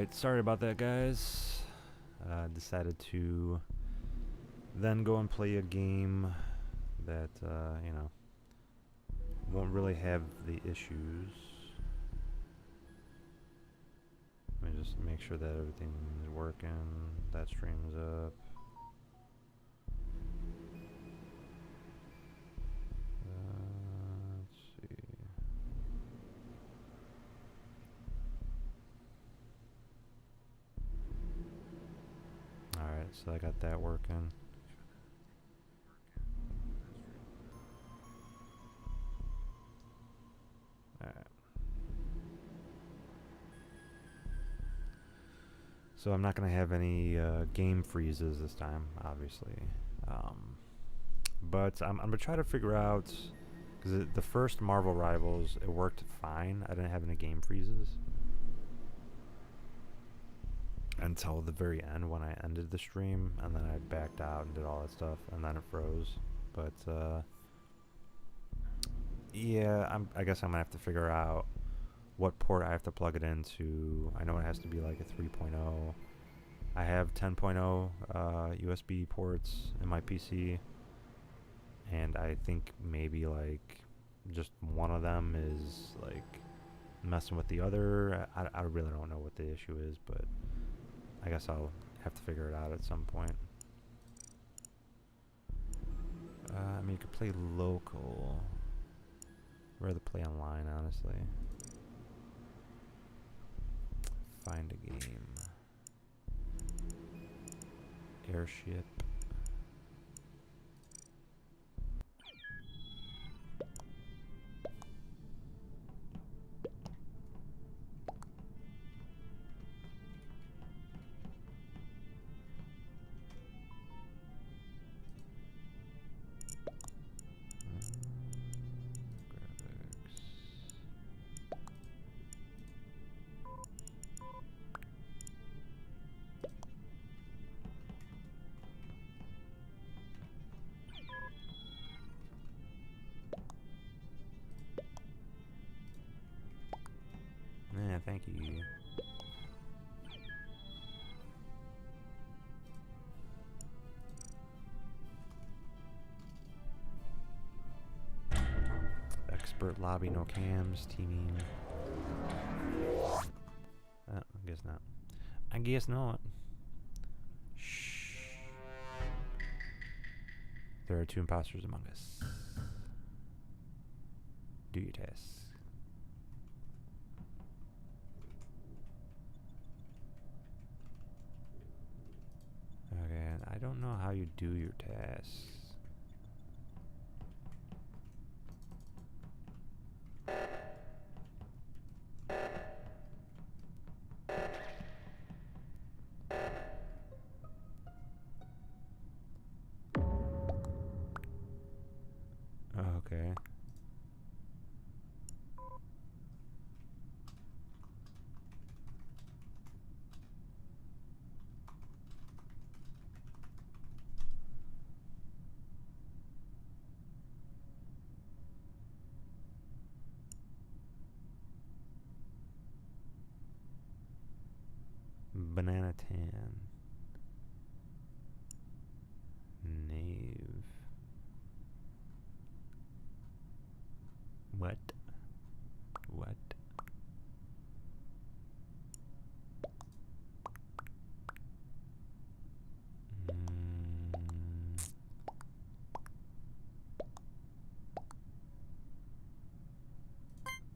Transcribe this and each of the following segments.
Alright, sorry about that, guys. Decided to then go and play a game that, you know, won't really have the issues. Let me just make sure that everything is working, that stream's up. Let's see. Alright, so I got that working. Alright. So I'm not going to have any game freezes this time, obviously. But I'm going to try to figure out, because the first Marvel Rivals, it worked fine. I didn't have any game freezes until the very end when I ended the stream, and then I backed out and did all that stuff, and then it froze. But yeah, I guess I'm gonna have to figure out what port I have to plug it into. I know it has to be like a 3.0. I have 10.0 USB ports in my PC, and I think maybe like just one of them is like messing with the other. I really don't know what the issue is, but I guess I'll have to figure it out at some point. I mean, you could play local. I'd rather play online, honestly. Find a game. Airship. Yeah, thank you. Expert lobby, no cams, teaming. I guess not. I guess not. Shh. There are 2 imposters among us. Do your tasks. Okay, I don't know how you do your tasks. Okay. Banana tan. Knave. What? What?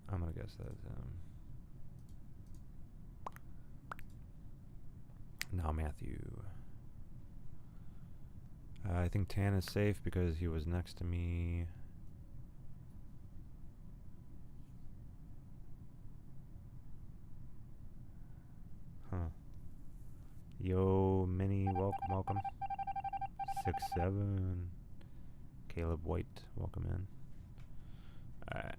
I'm gonna guess that's now Matthew. I think Tan is safe because he was next to me. Huh. Yo, Minnie, welcome. 6-7. Caleb White, welcome in. Alright.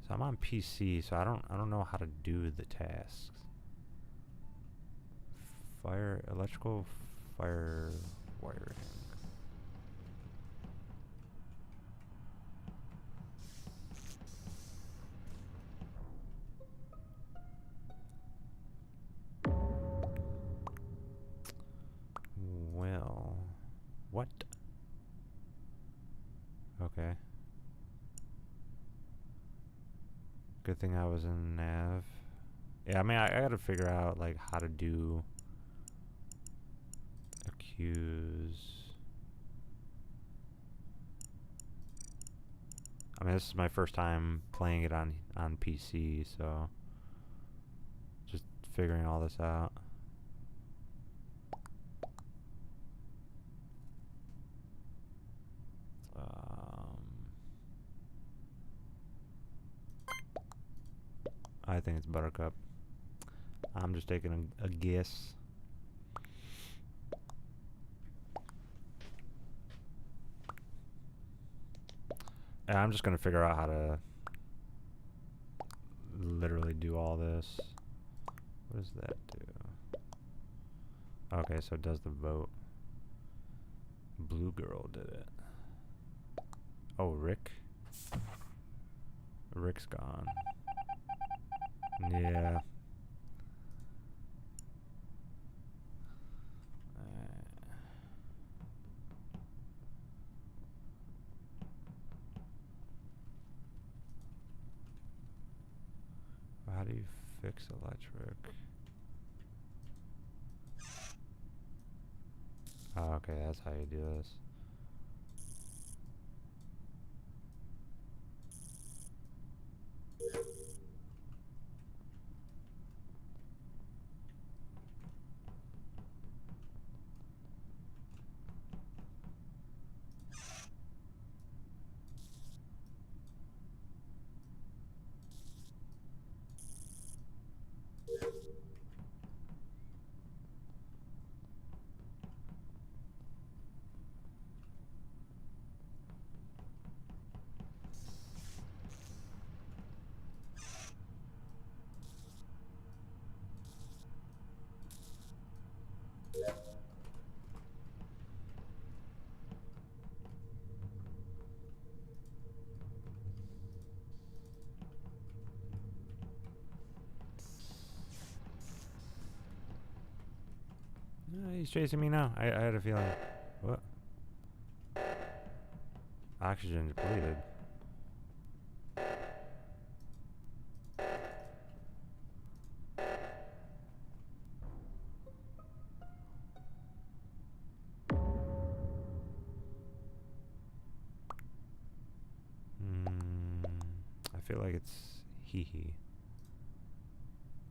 So I'm on PC, so I don't know how to do the tasks. Electrical fire wiring. Okay. Good thing I was in nav. Yeah, I mean, I gotta figure out, like, how to do accuse. I mean, this is my first time playing it on PC, so just figuring all this out. I think it's Buttercup. I'm just taking a guess. And I'm just gonna figure out how to literally do all this. What does that do? Okay, so it does the vote. Blue girl did it. Oh, Rick? Rick's gone. Yeah. How do you fix electric? Oh, okay, that's how you do this. He's chasing me now. I had a feeling. What? Oxygen depleted. I feel like it's hee.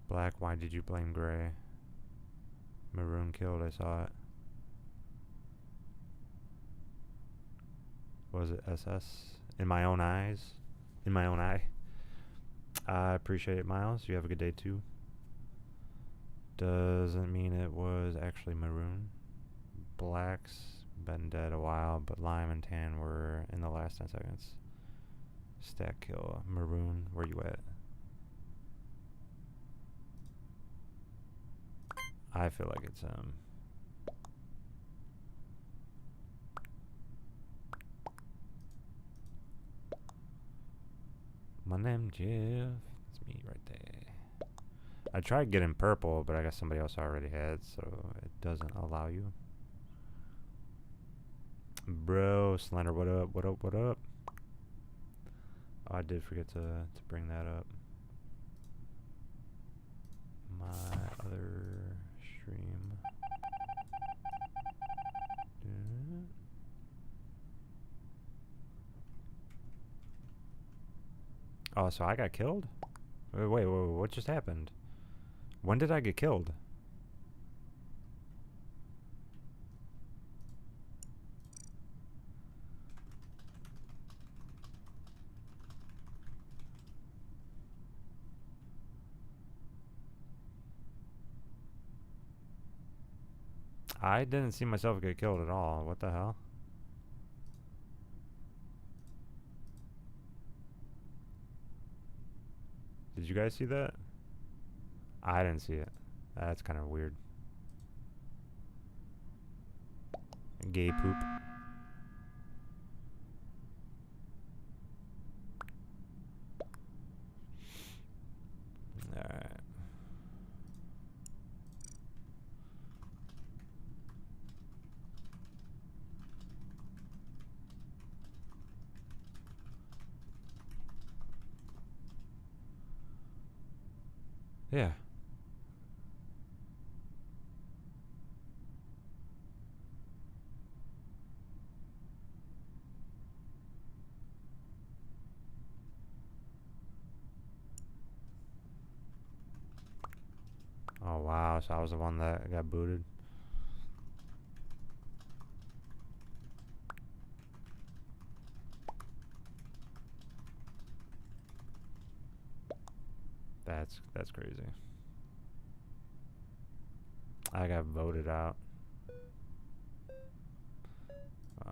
Black, why did you blame gray? Maroon killed, I saw it. Was it SS? In my own eyes? In my own eye? I appreciate it, Miles. You have a good day too. Doesn't mean it was actually maroon. Black's been dead a while, but lime and tan were in the last 10 seconds. Stack kill. Maroon, where you at? I feel like it's my name Jeff. It's me right there. I tried getting purple, but I guess somebody else already had, so it doesn't allow you. Bro, Slender, what up? What up? What up? Oh, I did forget to bring that up. My other stream. Oh, so I got killed? Wait, what just happened? When did I get killed? I didn't see myself get killed at all. What the hell? Did you guys see that? I didn't see it. That's kind of weird. Gay poop. Alright. Yeah. Oh wow, so I was the one that got booted. That's crazy. I got voted out. I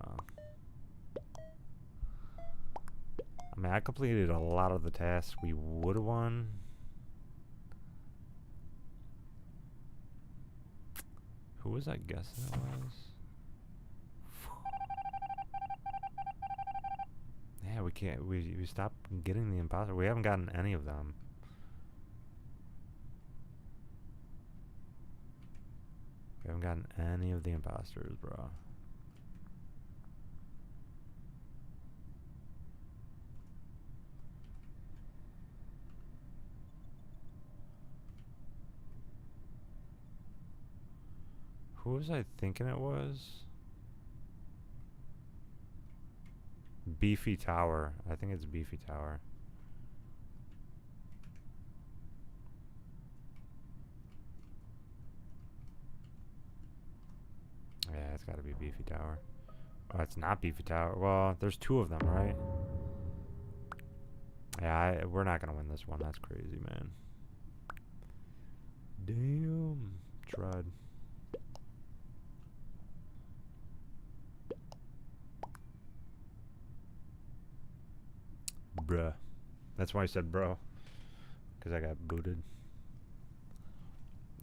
mean, I completed a lot of the tasks we would have won. Who was I guessing it was? Yeah, we can't. We stopped getting the imposter. We haven't gotten any of them. We haven't gotten any of the imposters, bro. Who was I thinking it was? Beefy Tower. I think it's Beefy Tower. Yeah, it's gotta be Beefy Tower. Oh, it's not Beefy Tower. Well, there's two of them, right? Yeah, we're not gonna win this one. That's crazy, man. Damn. Tried. Bruh. That's why I said bro. Because I got booted.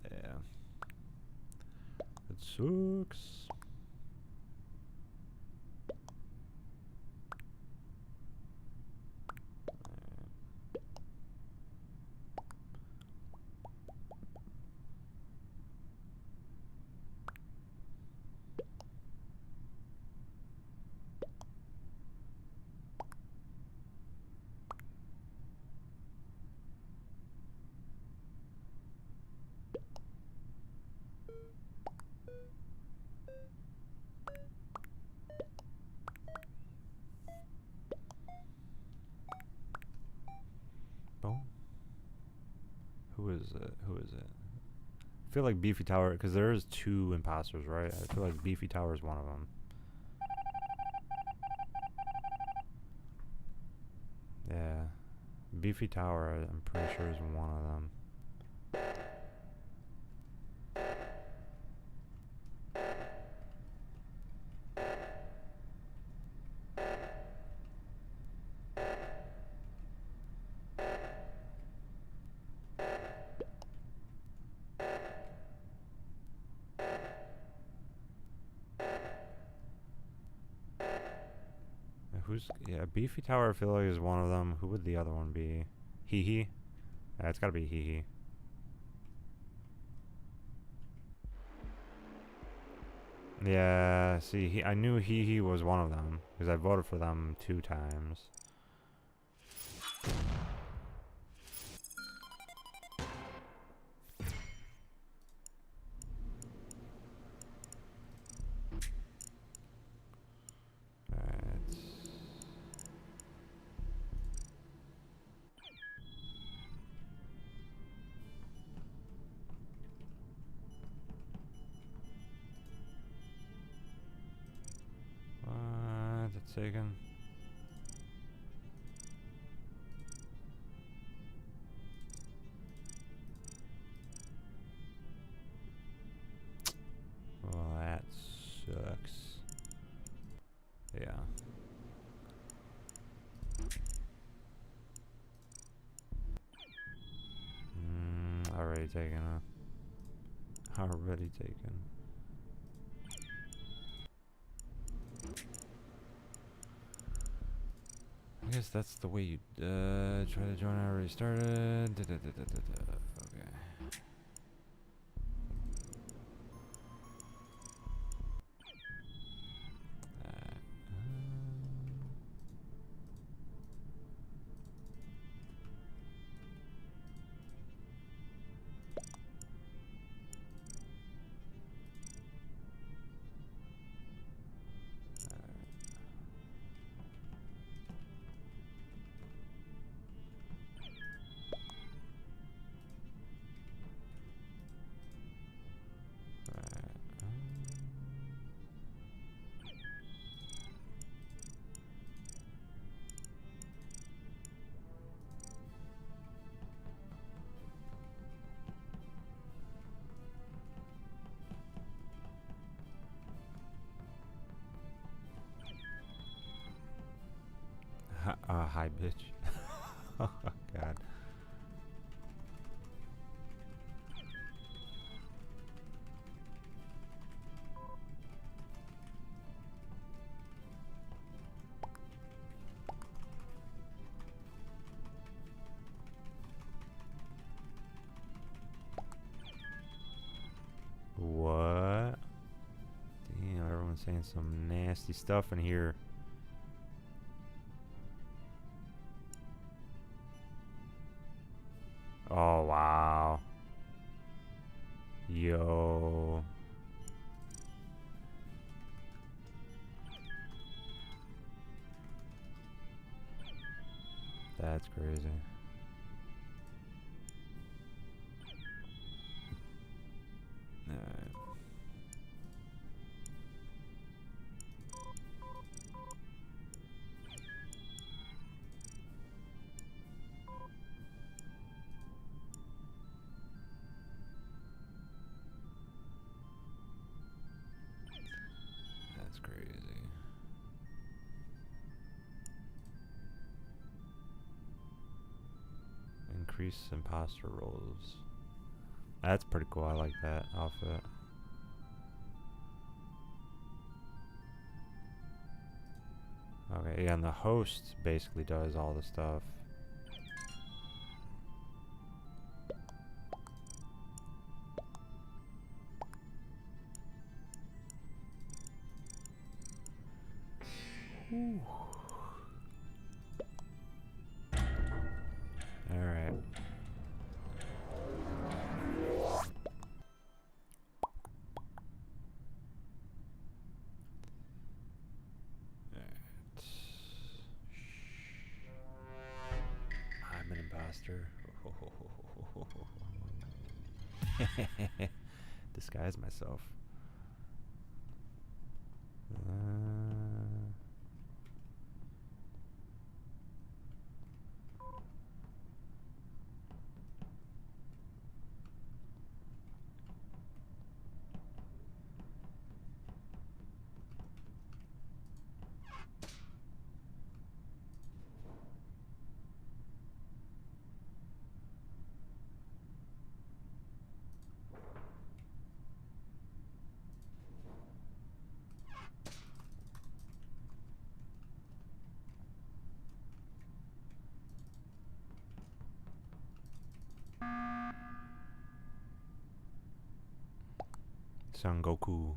Yeah. It sucks. Oh. Who is it? Who is it? I feel like Beefy Tower, because there's two imposters, right? I feel like Beefy Tower is one of them. Yeah. Beefy Tower, I'm pretty sure is one of them. Yeah, Beefy Tower I feel like is one of them. Who would the other one be? Hee Hee? Yeah, it's gotta be Hee Hee. Yeah, see, I knew Hee Hee was one of them, because I voted for them 2 times. It's taken. Well, that sucks. Yeah. Already taken, huh? Already taken. I guess that's the way you try to join. I already started. Okay. Hi, bitch. Oh, God. What? Damn, everyone's saying some nasty stuff in here. Oh, wow. Yo. That's crazy. Alright. That's crazy. Increase imposter rolls. That's pretty cool. I like that outfit. Okay, yeah, and the host basically does all the stuff. Ooh. All right. I'm an imposter. Disguise myself. Son Goku.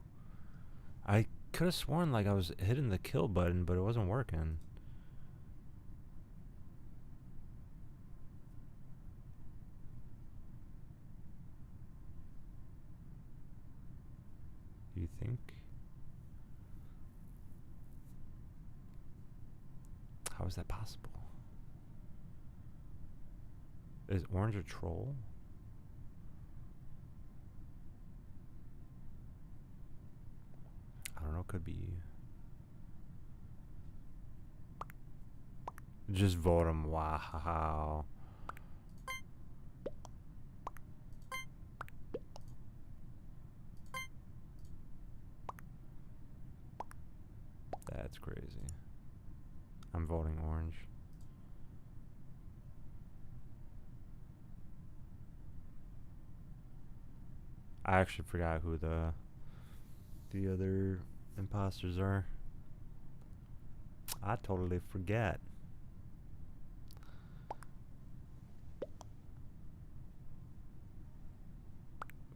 I could have sworn like I was hitting the kill button, but it wasn't working. Do you think? How is that possible? Is Orange a troll? I don't know, could be. Just vote him. Wow. That's crazy. I'm voting Orange. I actually forgot who the other imposters are. I totally forget.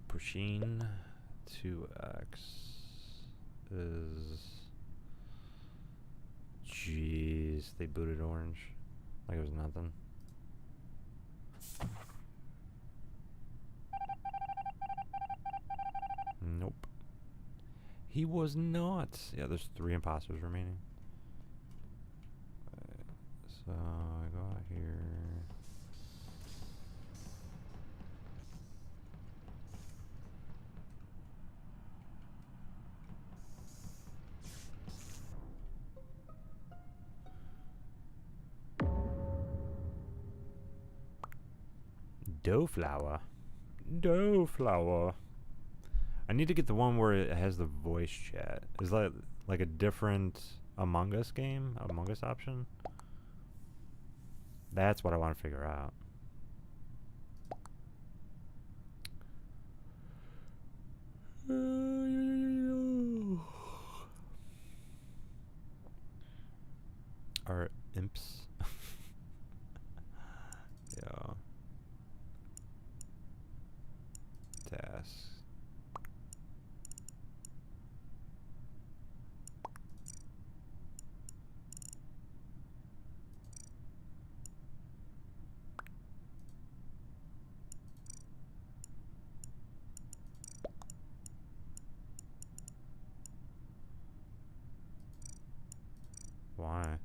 Pusheen 2x is. Jeez, they booted Orange like it was nothing. Nope. He was not. Yeah, there's 3 imposters remaining. So I go out here. Dough flour. I need to get the one where it has the voice chat. Is that like a different Among Us game? Among Us option? That's what I want to figure out. Are imps? Yo. Tasks. Why?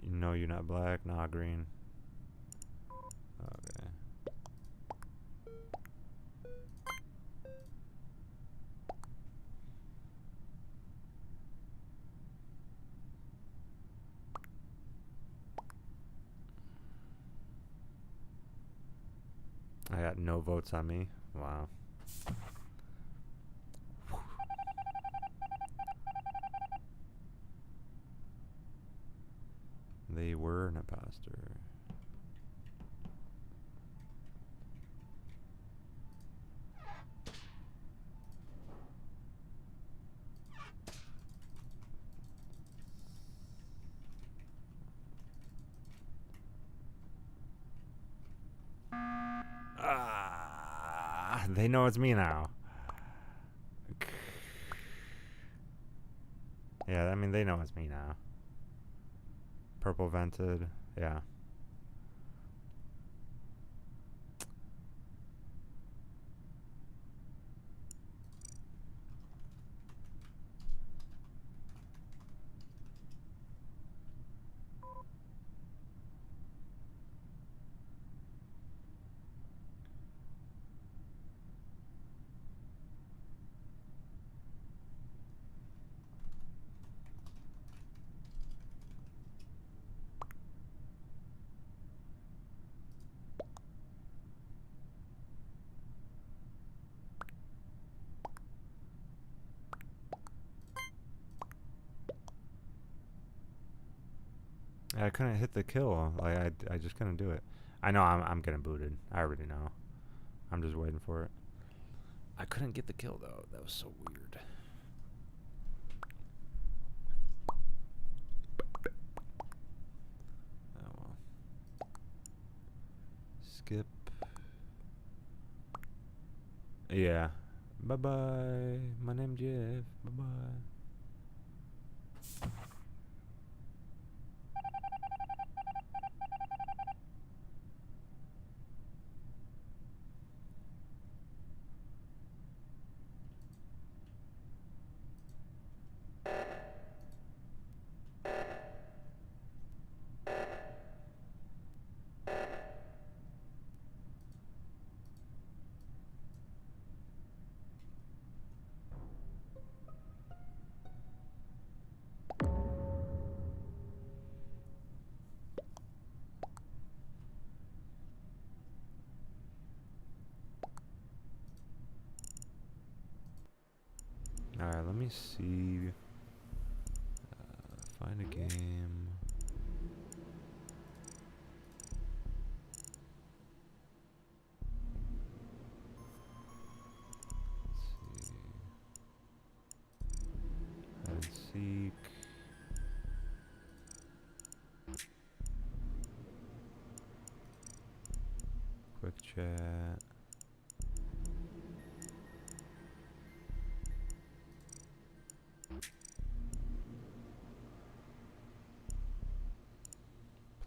No, you're not black. Nah, green. Okay. I got no votes on me. Wow. They were an imposter. Ah, they know it's me now. Yeah, I mean, they know it's me now. Purple vented. Yeah. I couldn't hit the kill. Like I just couldn't do it. I know I'm getting booted. I already know. I'm just waiting for it. I couldn't get the kill though. That was so weird. Oh well. Skip. Yeah. Bye bye. My name's Jeff. Bye bye. Alright, let me see. Find a game. Let's see. Hide and seek. Quick chat.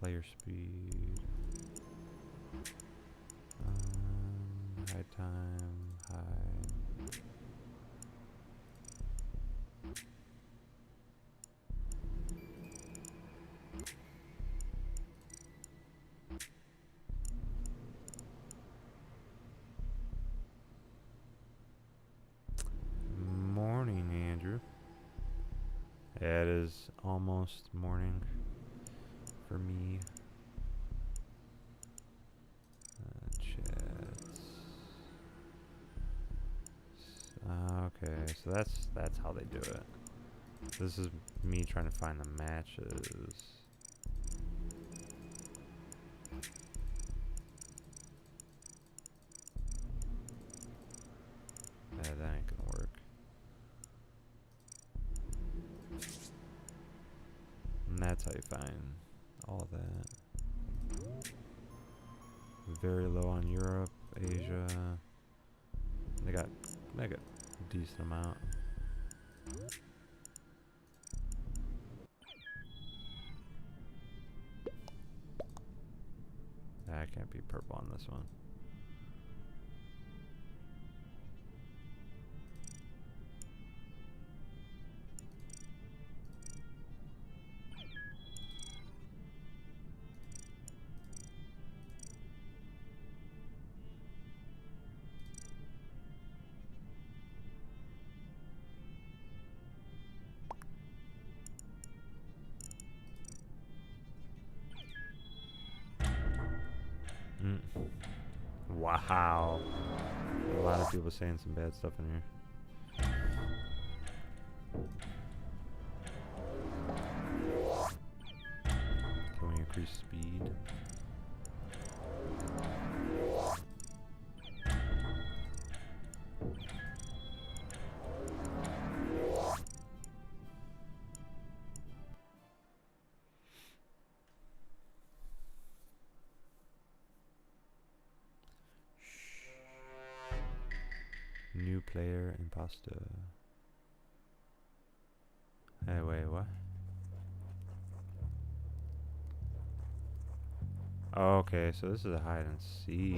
Player speed. High time. High. Morning, Andrew. Yeah, it is almost morning for me. Chats. Okay, so that's how they do it. This is me trying to find the matches. Yeah, that ain't gonna work. And that's how you find all that. Very low on Europe, Asia. They got a decent amount. I can't be purple on this one. Wow. A lot of people saying some bad stuff in here. Can we increase speed? New player, Imposter. Hey, wait, what? Oh, okay, so this is a hide and seek.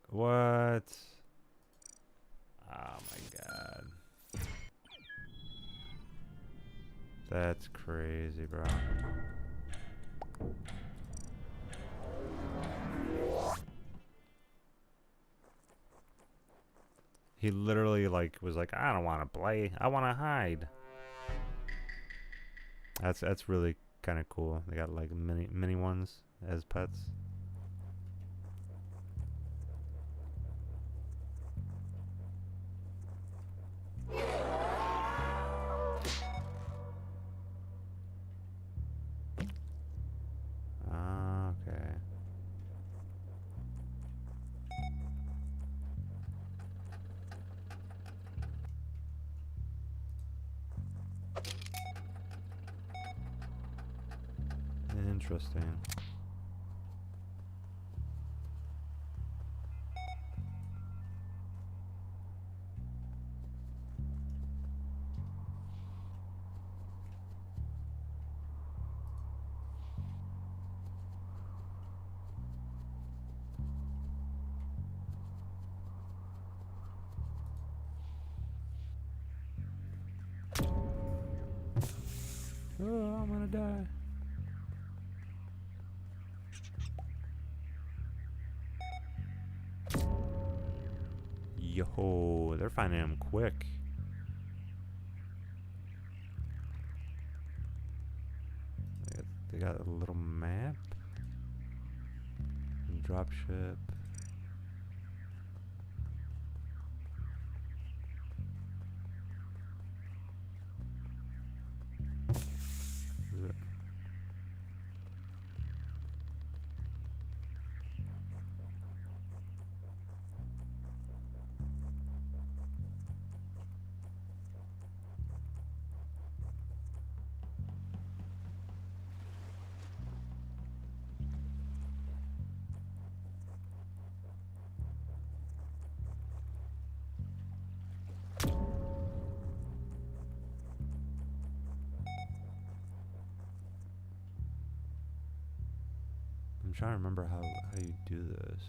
What? Oh my god. That's crazy, bro. He literally like was like, I don't want to play, I want to hide. That's really kind of cool. They got like mini ones as pets. Okay. Interesting. Oh, I'm gonna die. Yo, they're finding him quick. They got a little map. Dropship. I'm trying to remember how you do this.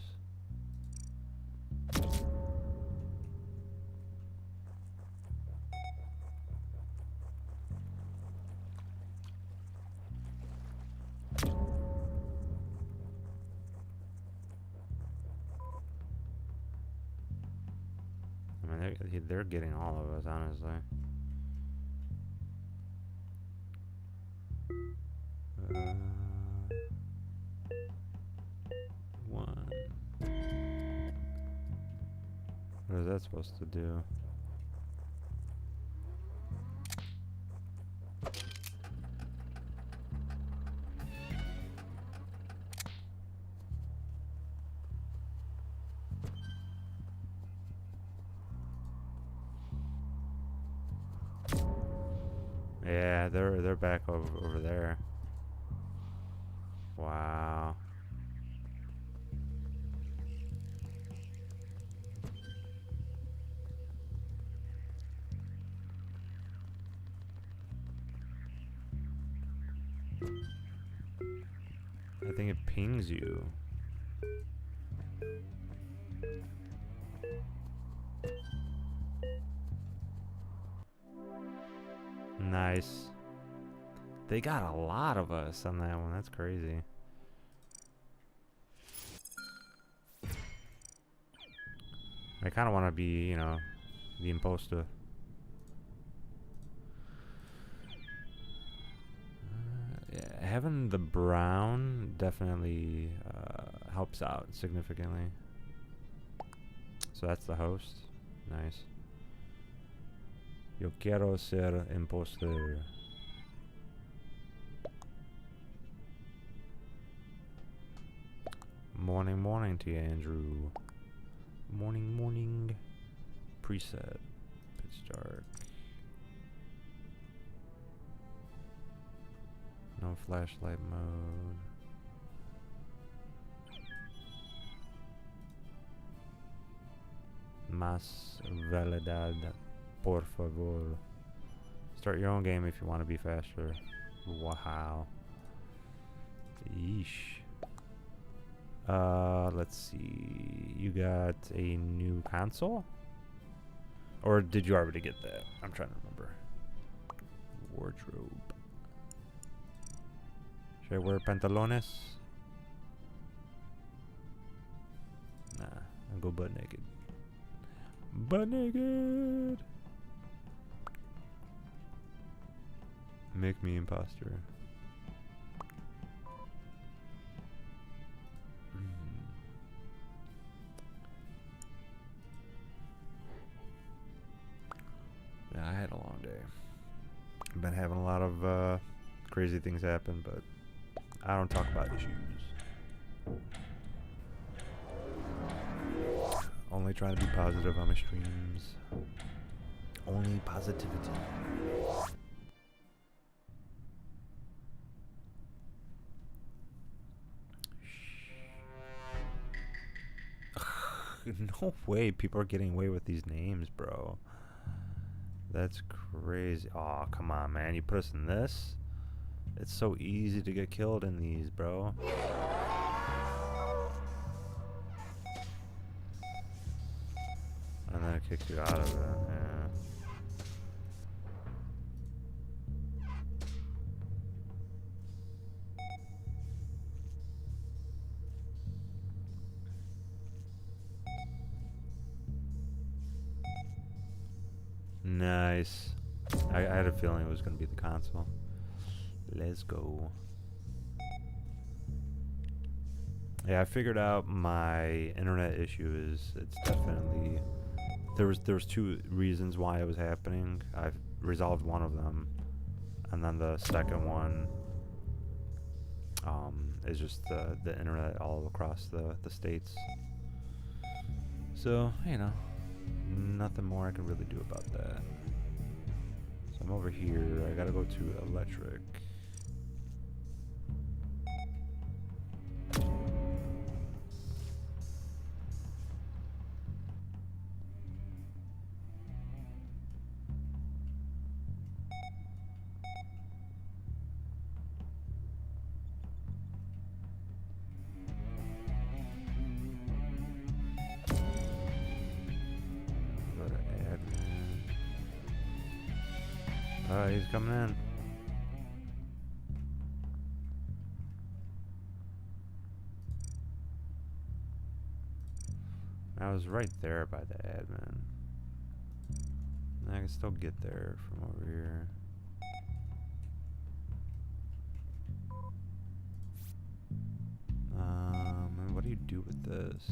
I mean, they're getting all of us, honestly. One. What is that supposed to do? Yeah, they're back over there. Wow. I think it pings you. Nice. They got a lot of us on that one. That's crazy. I kind of want to be, you know, the imposter. Yeah, having the brown definitely helps out significantly. So that's the host. Nice. Yo quiero ser imposter. Morning, morning to you, Andrew. Morning, morning. Preset. Pitch dark. No flashlight mode. Más velocidad, por favor. Start your own game if you want to be faster. Wow. Yeesh. Let's see. You got a new console? Or did you already get that? I'm trying to remember. Wardrobe. Should I wear pantalones? Nah, I'll go butt naked. Butt naked! Make me imposter. Yeah, I had a long day. I've been having a lot of crazy things happen, but I don't talk about issues. Only trying to be positive on my streams. Only positivity. No way people are getting away with these names, bro. That's crazy. Oh, come on, man. You put us in this? It's so easy to get killed in these, bro. And then it kicks you out of it, yeah. Nice. I had a feeling it was going to be the console. Let's go. Yeah, I figured out my internet issue is it's definitely there was two reasons why it was happening. I've resolved one of them, and then the second one is just the internet all across the states. So, you know, nothing more I can really do about that. So I'm over here. I gotta go to electric. He's coming in. I was right there by the admin. I can still get there from over here. And what do you do with this?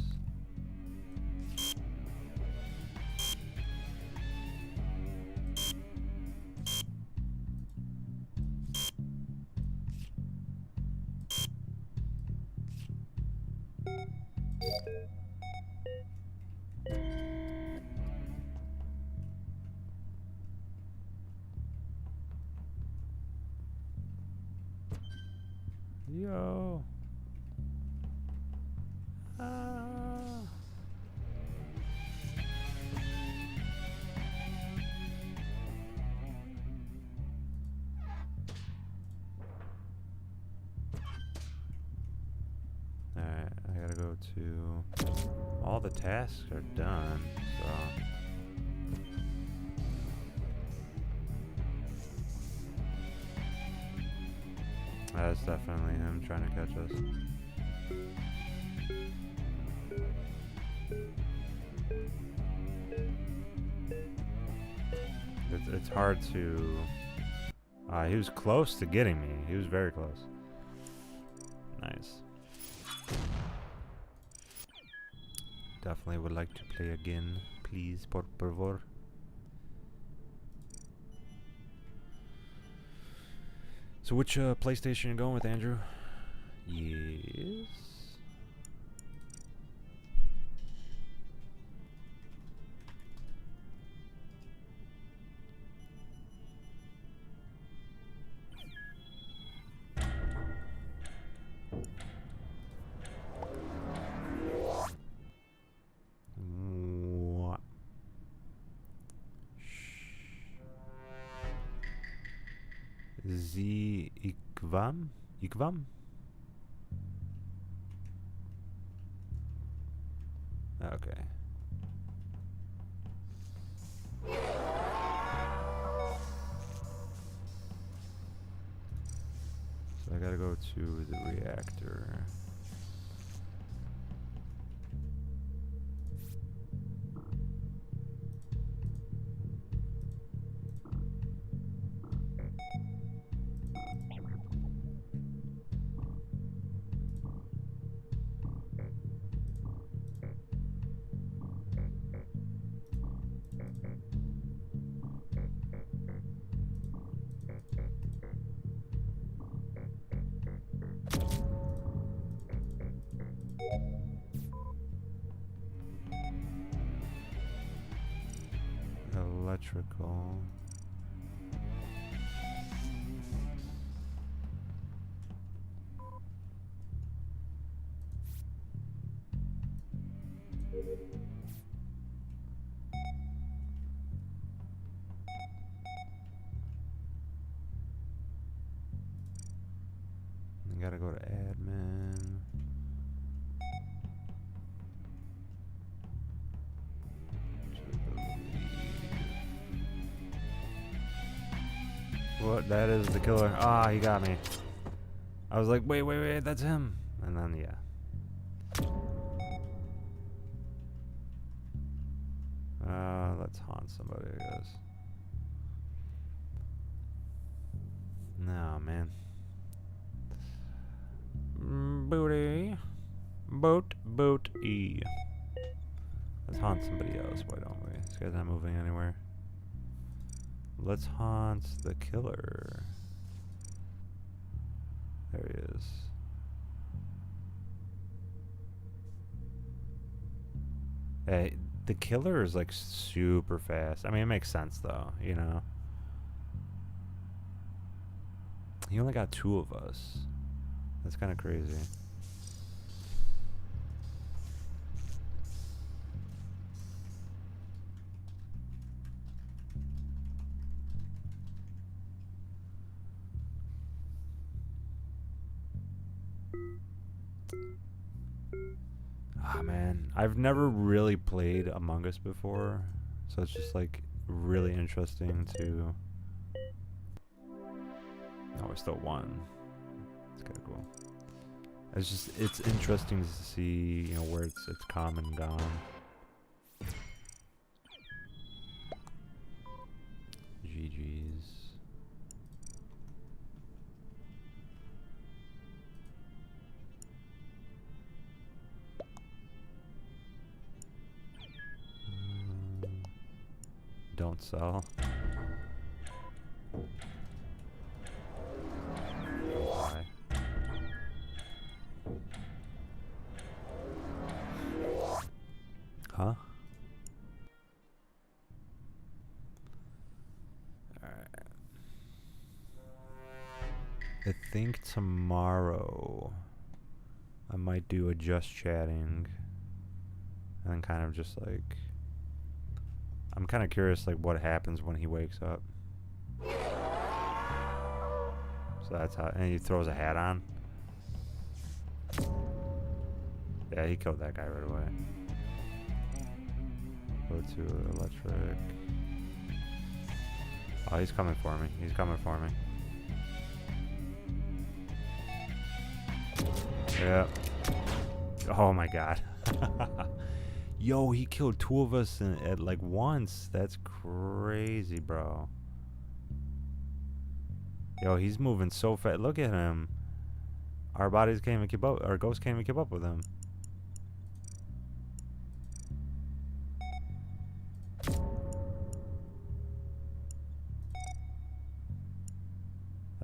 Yo. Ah. Alright, I gotta go to... All the tasks are done, so... That's definitely him trying to catch us. It's hard to... he was close to getting me. He was very close. Nice. Definitely would like to play again. Please, por favor. So which PlayStation you going with, Andrew? Yes. Ikvam? Ikvam? Okay. So I gotta go to the reactor. Electrical. I gotta go to admin. What? That is the killer. Ah, he got me. I was like, wait, that's him. And then, yeah. Let's haunt somebody, I guess. No, man. Booty. Boot-E. Let's haunt somebody else, why don't we? This guy's not moving anywhere. Let's haunt the killer. There he is. Hey, the killer is like super fast. I mean, it makes sense though, you know. He only got 2 of us. That's kind of crazy. Ah, man, I've never really played Among Us before, so it's just like really interesting to... Oh, we still won. It's kind of cool. It's interesting to see, you know, where it's come and gone. GG's. Don't sell. Why? I think tomorrow I might do a just chatting and then kind of just like, I'm kind of curious like what happens when he wakes up. So that's how, and he throws a hat on. Yeah, he killed that guy right away. Go to electric. Oh, he's coming for me. He's coming for me. Yeah. Oh my god. Yo, he killed 2 of us at like once. That's crazy, bro. Yo, he's moving so fast. Look at him. Our bodies can't even keep up. Our ghosts can't even keep up with him.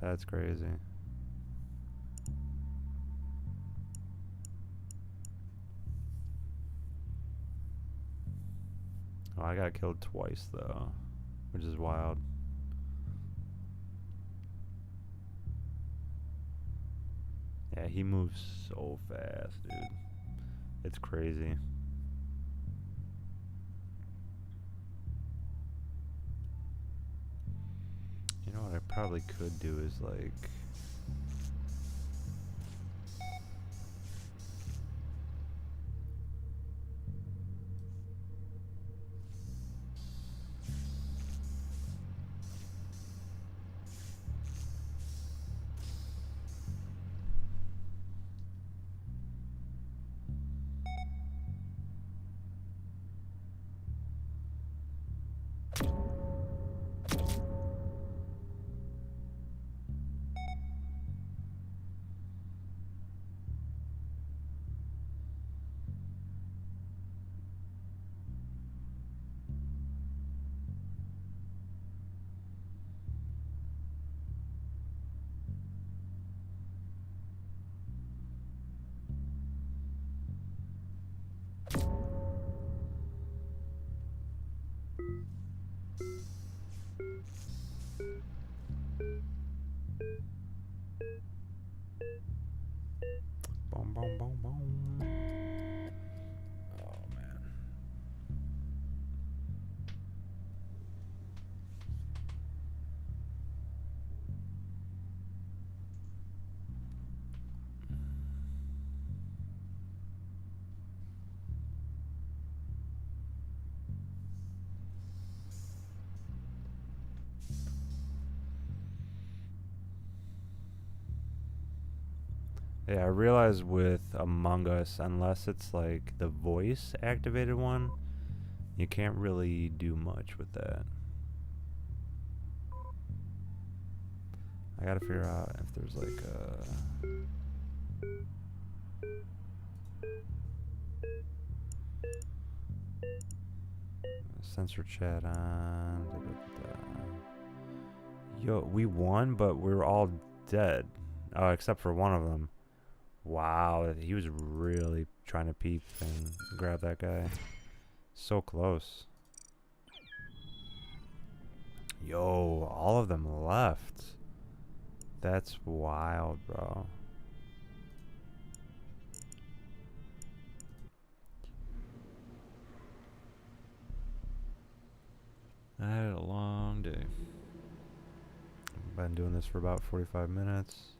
That's crazy. Oh, I got killed twice though, which is wild. Yeah, he moves so fast, dude. It's crazy. You know what I probably could do is like, boom, boom, boom, boom. Oh man. Yeah, I realize with Among Us, unless it's like the voice activated one, you can't really do much with that. I gotta figure out if there's like a sensor chat on. Yo, we won, but we were all dead. Oh, except for one of them. Wow, he was really trying to peek and grab that guy. So close. Yo, all of them left. That's wild, bro. I had a long day. I've been doing this for about 45 minutes.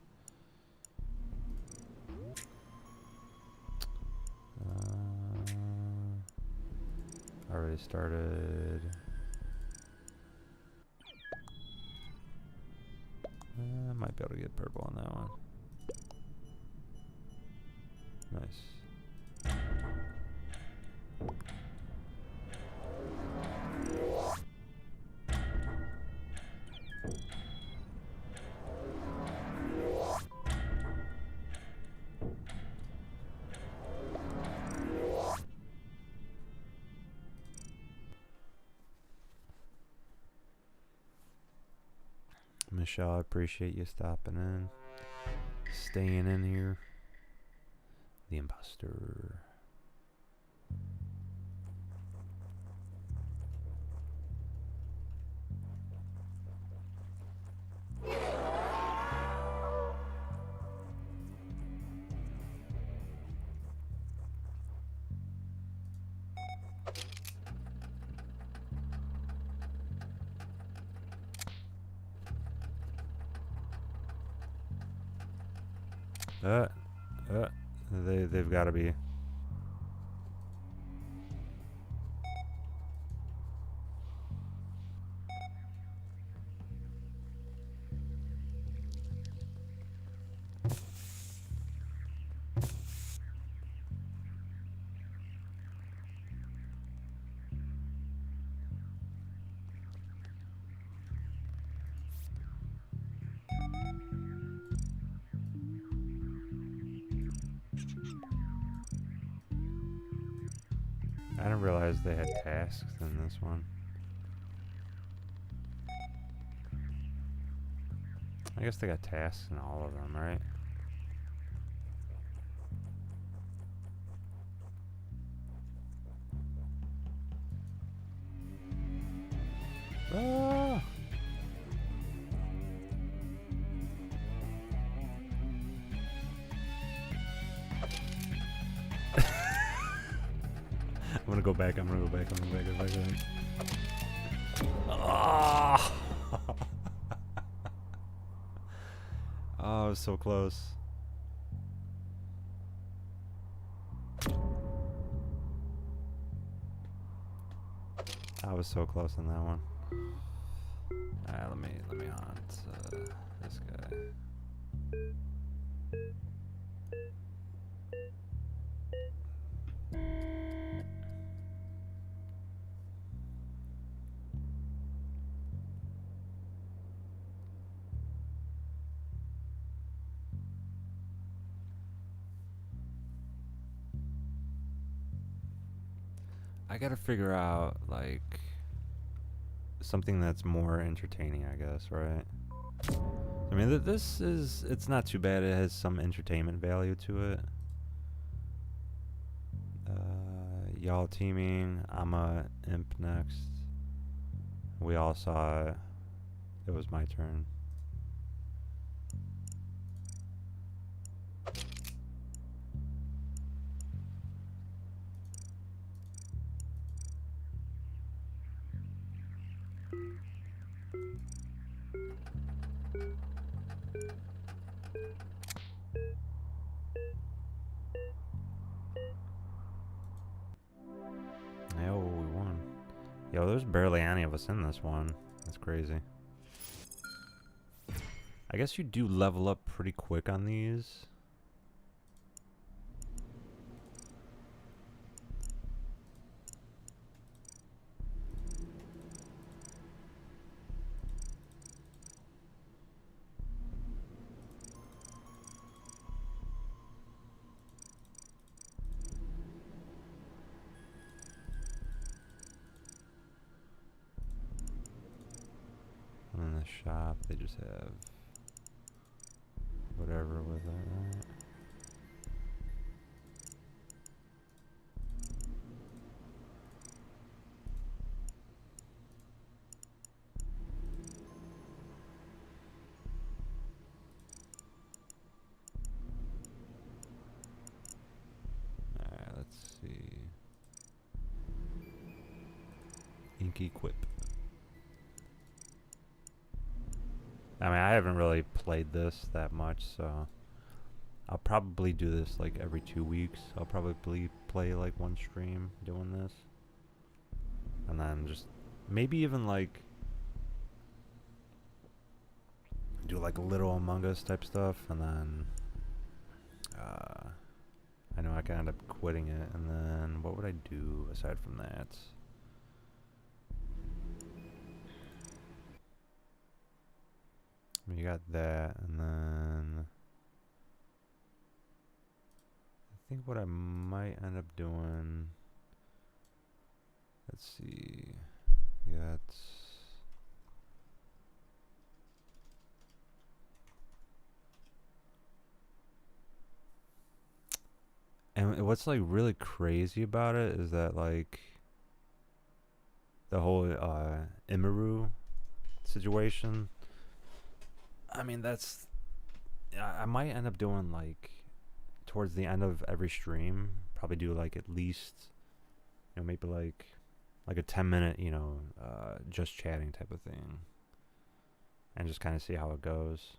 Already started. I might be able to get purple on that one. Nice. Michelle, I appreciate you stopping in, staying in here. The Imposter. Uh, they've got to be. I didn't realize they had tasks in this one. I guess they got tasks in all of them, right? Ah! I'm gonna go back. Ah! Oh, I was so close. I was so close on that one. Alright, let me hunt this guy. I gotta figure out like something that's more entertaining, I guess, right? I mean, it's not too bad. It has some entertainment value to it. Y'all teaming. I'm a imp next. We all saw it. It was my turn. Oh, we won. Yo, there's barely any of us in this one. That's crazy. I guess you do level up pretty quick on these. In the shop, they just have whatever with it, right? Alright, let's see. Ink equip. I mean, I haven't really played this that much, so I'll probably do this like every 2 weeks. I'll probably play like one stream doing this. And then just maybe even like do like a little Among Us type stuff, and then I know I can end up quitting it, and then what would I do aside from that? I mean, you got that, and then I think what I might end up doing, let's see, we got and what's like really crazy about it is that like the whole Imaru situation. I mean, that's I might end up doing like towards the end of every stream, probably do like at least, you know, maybe like a 10-minute, you know, just chatting type of thing, and just kind of see how it goes.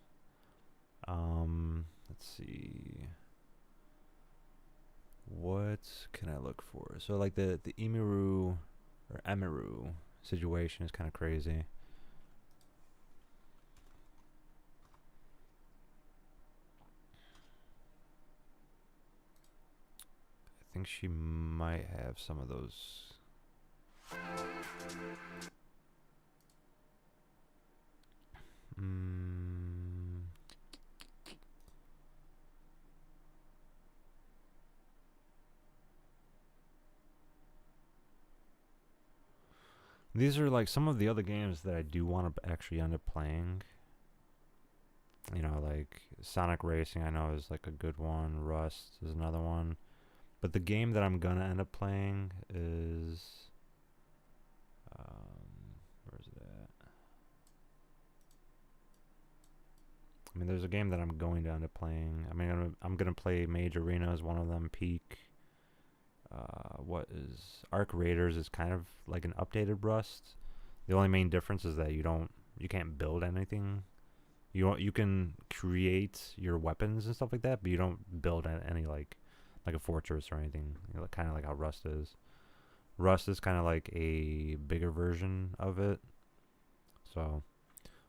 let's see. What can I look for? So like the Emiru or Emiru situation is kind of crazy. I think she might have some of those. These are like some of the other games that I do want to actually end up playing. You know, like Sonic Racing I know is like a good one. Rust is another one. But the game that I'm gonna end up playing is where's it at? I mean, there's a game that I'm going to end up playing. I mean, I'm gonna play Mage Arena as one of them. Peak. What is Arc Raiders is kind of like an updated Rust. The only main difference is that you can't build anything. You can create your weapons and stuff like that, but you don't build any like a fortress or anything. You know, kind of like how Rust is. Rust is kind of like a bigger version of it. So,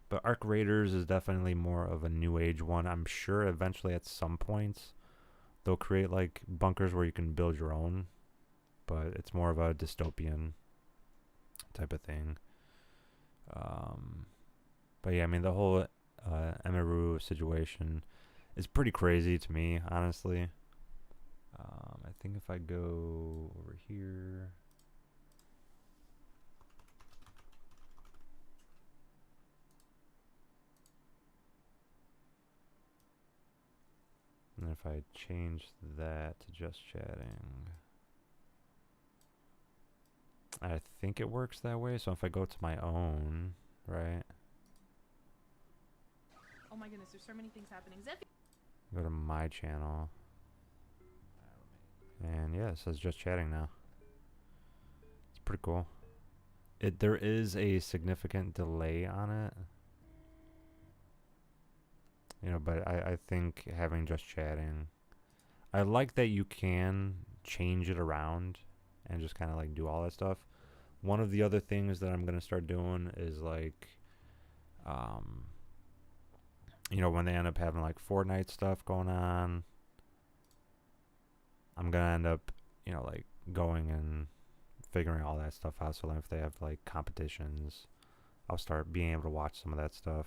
but Arc Raiders is definitely more of a new age one. I'm sure eventually at some points they'll create like bunkers where you can build your own, but it's more of a dystopian type of thing. But yeah, I mean the whole Emiru situation is pretty crazy to me, honestly. I think if I go over here, and if I change that to just chatting, I think it works that way. So if I go to my own, right? Oh my goodness, there's so many things happening. Go to my channel. And yeah, it says just chatting now. It's pretty cool. There is a significant delay on it. You know, but I think having just chatting, I like that you can change it around and just kind of like do all that stuff. One of the other things that I'm going to start doing is like, you know, when they end up having like Fortnite stuff going on, I'm going to end up, you know, like going and figuring all that stuff out. So then if they have like competitions, I'll start being able to watch some of that stuff.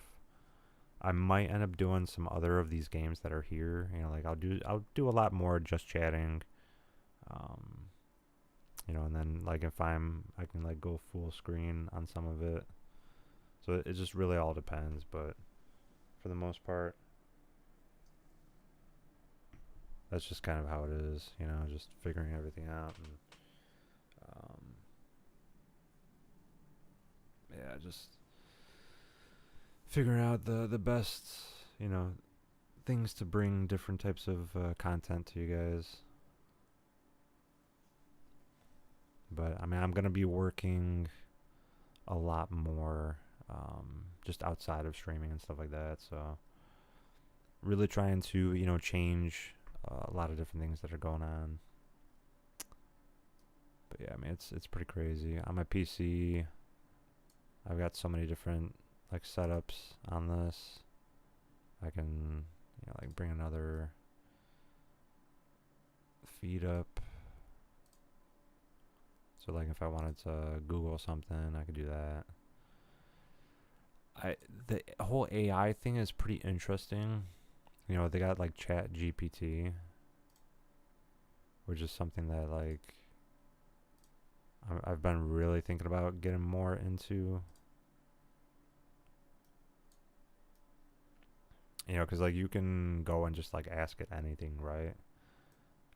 I might end up doing some other of these games that are here. You know, like I'll do a lot more just chatting. You know, and then like if I can like go full screen on some of it. So it just really all depends, but for the most part, that's just kind of how it is, you know, just figuring everything out. And yeah, just figuring out the best, you know, things to bring different types of content to you guys. But I mean, I'm gonna be working a lot more just outside of streaming and stuff like that. So really trying to, you know, change a lot of different things that are going on. But yeah, I mean, it's pretty crazy. On my PC, I've got so many different like setups on this. I can, you know, like bring another feed up. So like if I wanted to Google something, I could do that. The whole AI thing is pretty interesting. You know, they got like Chat GPT, which is something that like I've been really thinking about getting more into. You know, because like you can go and just like ask it anything, right?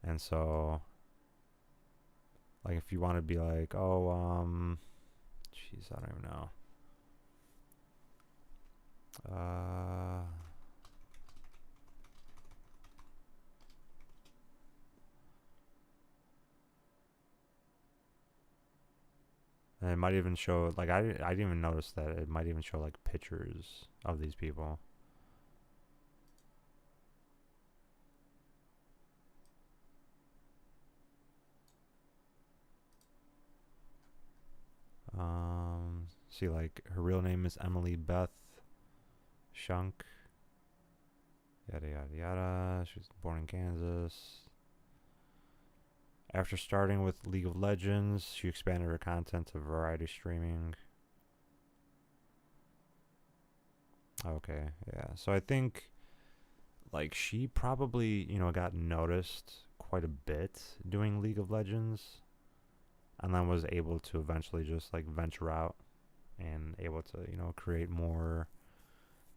And so like if you want to be like, oh, jeez, I don't even know. And it might even show, like, I didn't even notice that it might even show like pictures of these people. See, like, her real name is Emily Beth Shunk. Yada, yada, yada. She was born in Kansas. After starting with League of Legends, she expanded her content to variety streaming. Okay, yeah. So I think, like, she probably, got noticed quite a bit doing League of Legends, and then was able to eventually just, like, venture out and able to, create more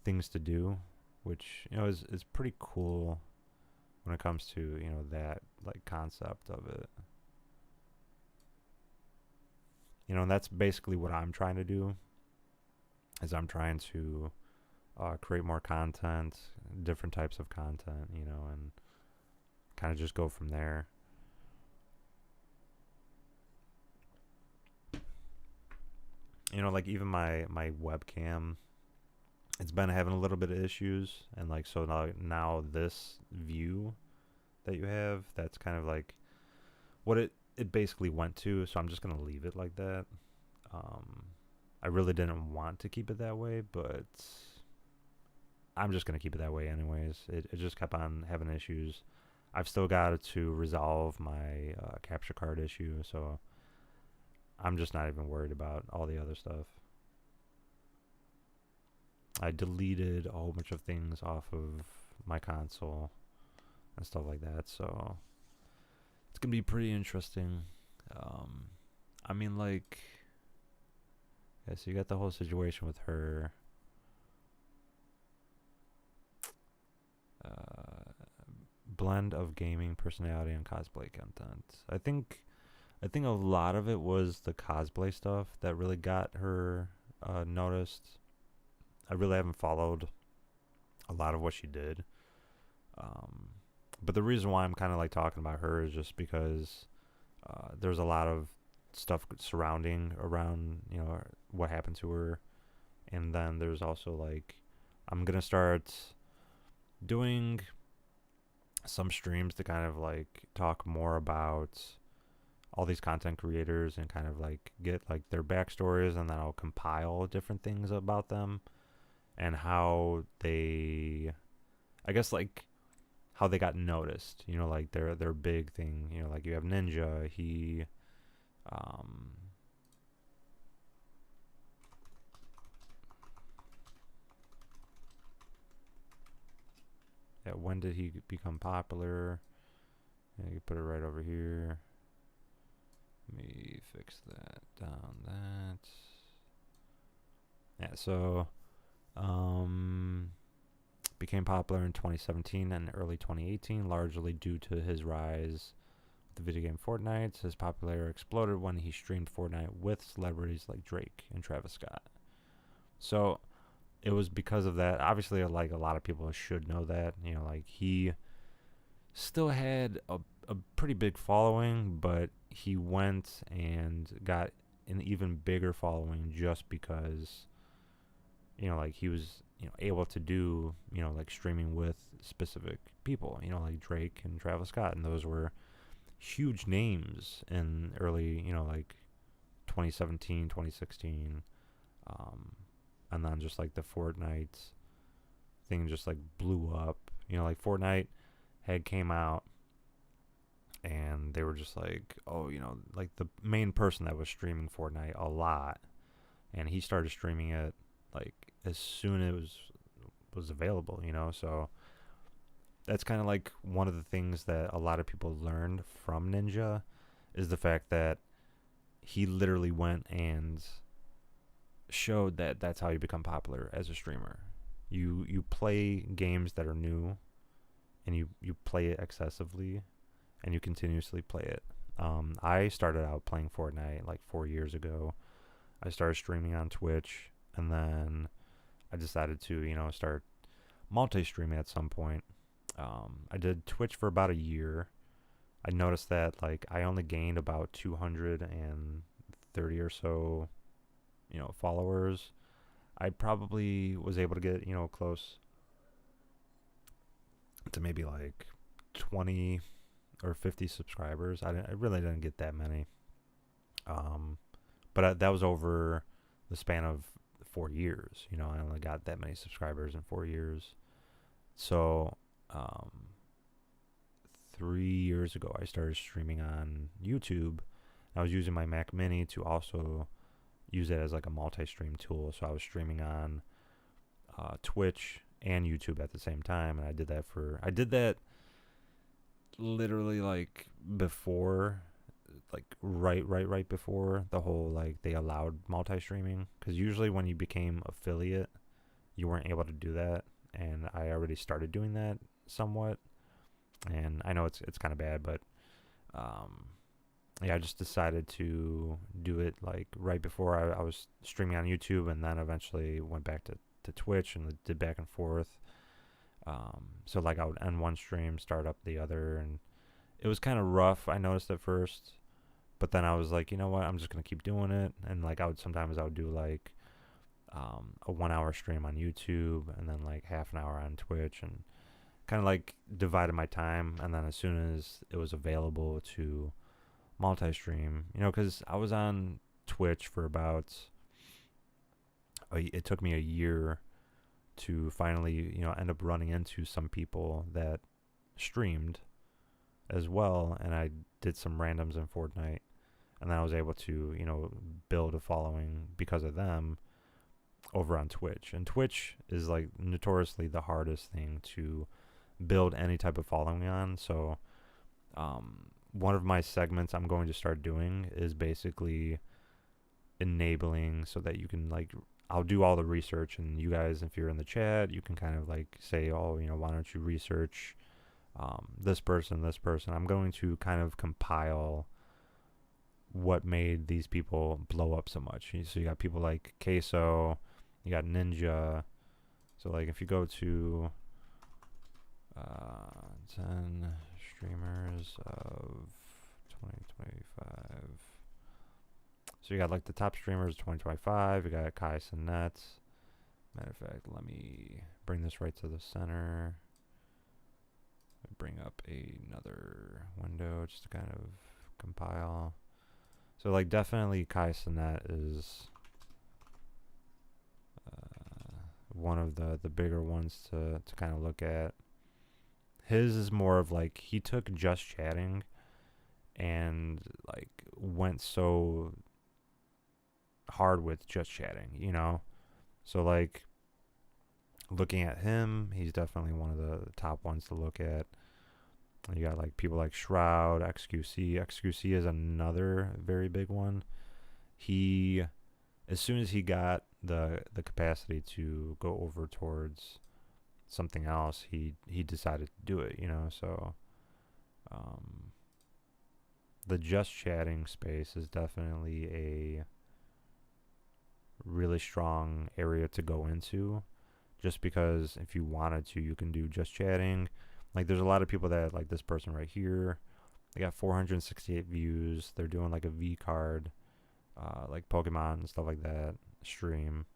things to do, which, is pretty cool when it comes to, that, like, concept of it. And that's basically what I'm trying to do, is I'm trying to create more content, different types of content, and kind of just go from there. Like, even my webcam, it's been having a little bit of issues, and, like, so now this view that you have, that's kind of like what it basically went to, so I'm just gonna leave it like that. I really didn't want to keep it that way, but I'm just gonna keep it that way anyways. It just kept on having issues. I've still got to resolve my capture card issue, so I'm just not even worried about all the other stuff. I deleted a whole bunch of things off of my console and stuff like that, so it's gonna be pretty interesting. I mean, like, yeah, so you got the whole situation with her. Blend of gaming personality and cosplay content. I think a lot of it was the cosplay stuff that really got her noticed. I really haven't followed a lot of what she did. But the reason why I'm kind of like talking about her is just because there's a lot of stuff surrounding around, what happened to her. And then there's also, like, I'm going to start doing some streams to kind of, like, talk more about all these content creators and kind of, like, get, like, their backstories, and then I'll compile different things about them and how they, I guess, like, how they got noticed, like their big thing, like you have Ninja, he yeah, when did he become popular? Yeah, you put it right over here. Let me fix that down. Yeah, so became popular in 2017 and early 2018, largely due to his rise with the video game Fortnite. His popularity exploded when he streamed Fortnite with celebrities like Drake and Travis Scott. So it was because of that. Obviously, like, a lot of people should know that, like, he still had a pretty big following, but he went and got an even bigger following just because, like, he was, able to do, like, streaming with specific people, like Drake and Travis Scott, and those were huge names in early, like 2017, 2016, and then just, like, the Fortnite thing just, like, blew up, like Fortnite had came out, and they were just like, oh, like, the main person that was streaming Fortnite a lot, and he started streaming it, like, as soon as it was available, so that's kind of like one of the things that a lot of people learned from Ninja, is the fact that he literally went and showed that that's how you become popular as a streamer. You play games that are new, and you play it excessively, and you continuously play it. I started out playing Fortnite like 4 years ago. I started streaming on Twitch, and then I decided to, start multi-streaming at some point. I did Twitch for about a year. I noticed that, like, I only gained about 230 or so, followers. I probably was able to get, close to maybe like 20 or 50 subscribers. I really didn't get that many. But that was over the span of 4 years. You know, I only got that many subscribers in 4 years. So 3 years ago, I started streaming on YouTube. I was using my Mac Mini to also use it as like a multi-stream tool. So I was streaming on Twitch and YouTube at the same time, and I did that literally like before, like right before the whole like they allowed multi-streaming, because usually when you became affiliate, you weren't able to do that, and I already started doing that somewhat, and I know it's kind of bad, but yeah, I just decided to do it like right before I was streaming on YouTube, and then eventually went back to Twitch and did back and forth. So like I would end one stream, start up the other, and it was kind of rough, I noticed at first, but then I was like, you know what, I'm just gonna keep doing it. And like I would do like a 1 hour stream on YouTube, and then like half an hour on Twitch, and kind of like divided my time. And then as soon as it was available to multi-stream, you know, because I was on Twitch for about it took me a year to finally, you know, end up running into some people that streamed as well, and I did some randoms in Fortnite, and then I was able to, you know, build a following because of them over on Twitch. And Twitch is like notoriously the hardest thing to build any type of following on. So one of my segments I'm going to start doing is basically enabling so that you can like, I'll do all the research, and you guys, if you're in the chat, you can kind of like say, oh, you know, why don't you research this person. I'm going to kind of compile what made these people blow up so much. So you got people like Queso, you got Ninja. So like if you go to 10 streamers of 2025. So you got like the top streamers of 2025. You got Kai Sinet. Matter of fact, let me bring this right to the center. Bring up another window just to kind of compile. So like definitely Kai Sinet is one of the bigger ones to kind of look at. His is more of like, he took just chatting and like went so hard with just chatting, you know. So like looking at him, he's definitely one of the top ones to look at. You got like people like Shroud, XQC is another very big one. He, as soon as he got the capacity to go over towards something else, he decided to do it, you know. So the just chatting space is definitely a really strong area to go into, just because if you wanted to, you can do just chatting. Like there's a lot of people that, like this person right here, they got 468 views. They're doing like a V card, like Pokemon and stuff like that stream,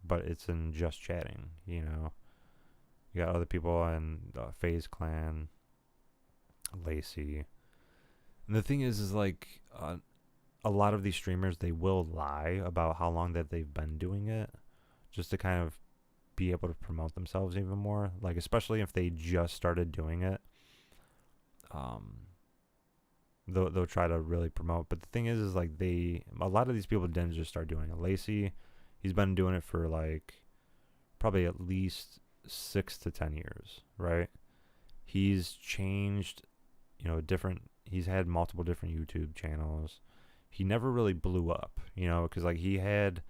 but it's in just chatting, you know. You got other people in FaZe Clan, Lacey. And the thing is like a lot of these streamers, they will lie about how long that they've been doing it, just to kind of be able to promote themselves even more. Like especially if they just started doing it, they'll try to really promote. But the thing is like a lot of these people didn't just start doing it. Lacey, he's been doing it for like probably at least 6 to 10 years, right? He's changed, you know, he's had multiple different YouTube channels. He never really blew up, you know, because like he had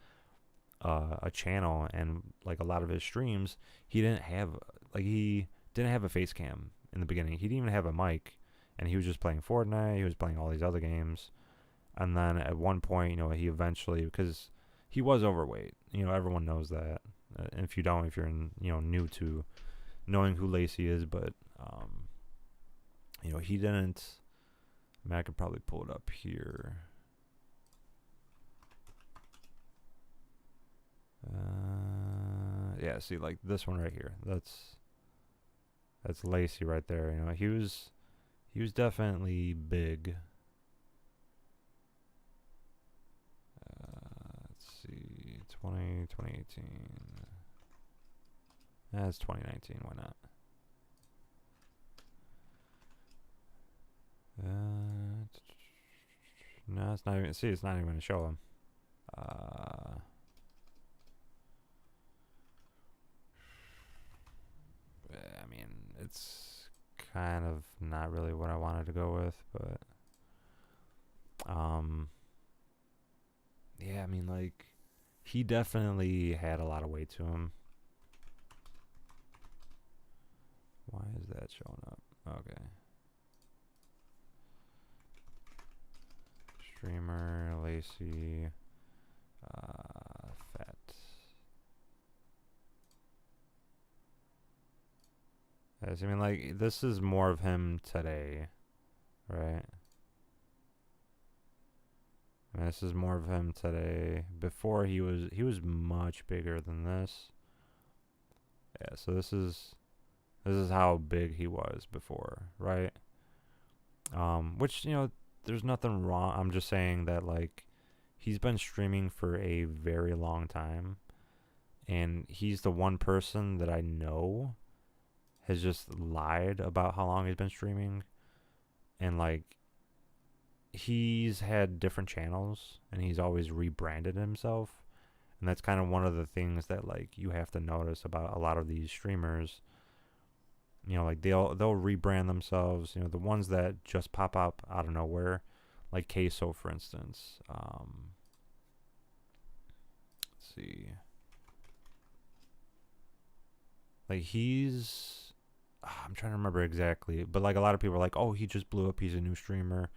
a channel, and like a lot of his streams, he didn't have a face cam in the beginning. He didn't even have a mic, and he was just playing Fortnite. He was playing all these other games, and then at one point, you know, he eventually, because he was overweight, you know, everyone knows that. And if you're new to knowing who Lacey is, but you know, he didn't. I mean, I could probably pull it up here. Yeah, see, like this one right here. That's Lacey right there. You know, he was definitely big. Let's see. 2018. That's 2019. Why not? No, it's not even. See, it's not even going to show him. I mean, it's kind of not really what I wanted to go with, but yeah, I mean, like, he definitely had a lot of weight to him. Why is that showing up? Okay. Streamer, Lacey, fat. Yes, I mean, like, this is more of him today, right? I mean, this is more of him today. Before he was much bigger than this. Yeah, so this is how big he was before, right? Which, there's nothing wrong. I'm just saying that, like, he's been streaming for a very long time, and he's the one person that I know has just lied about how long he's been streaming. And, like, he's had different channels, and he's always rebranded himself. And that's kind of one of the things that, like, you have to notice about a lot of these streamers. Like, they'll rebrand themselves. The ones that just pop up out of nowhere, like Queso, for instance. Let's see. Like, I'm trying to remember exactly, but, like, a lot of people are like, oh, he just blew up, he's a new streamer.